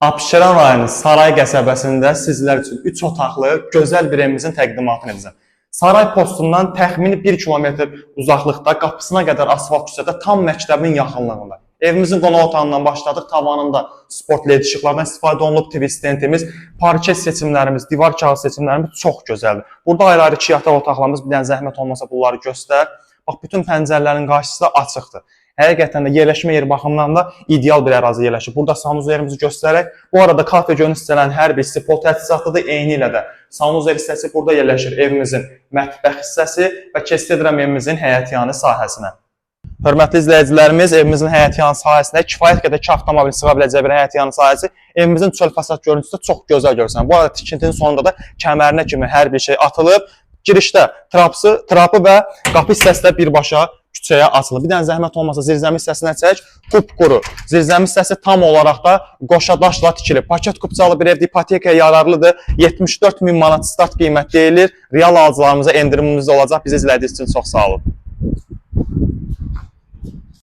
Abşeron rayonu Saray qəsəbəsində sizlər üçün 3 otaqlı gözəl bir evimizin təqdimatını edəcəm. Saray postundan təxmini 1 kilometr uzaqlıqda, qapısına qədər asfalt küçədə, tam məktəbin yaxınlığında. Evimizin qonaq otağından başladıq, tavanında sport LED işıqlardan istifadə olunub, TV stendimiz, parket seçimlərimiz, divar kağız seçimlərimiz çox gözəldir. Burada ayrı-ayrı 2 yataq otaqlarımız, bir dənə zəhmət olmasa bunları göstər. Bax, bütün pəncərələrin qarşısı da açıqdır. Həqiqətən də yerləşmə yeri baxımından da ideal bir ərazi yerləşir. Burada sanuzel yerimizi göstərək. Bu arada kafe gönül hissələrin hər birisi pol təchizatlıdır. Eyni ilə də sanuzel hissəsi burada yerləşir. Evimizin mətbəx hissəsi və keçid edirəm evimizin həyətyanı sahəsinə. Hörmətli izləyicilərimiz, evimizin həyətyanı sahəsində kifayət qədər iki avtomobil sığa biləcək bir həyətyanı sahəsi. Evimizin çöl fasad görüntüsü də çox gözəl görünür. Bu arada tikintinin sonunda da kəmərinə kimi hər bir şey atılıb. Girişdə trapı və qapı hissəsi də birbaşa küçəyə açılır. Bir dənə zəhmət olmasa zirzəmi hissəsinə çək, qupquru. Zirzəmi hissəsi tam olaraq da qoşa daşla tikilib. Paket kupçalı bir evdə ipotekaya yararlıdır. 74 min manat start qiymət deyilir. Real alıcılarımıza endirimimiz olacaq. Bizi izlədiyiniz üçün çox sağ olun.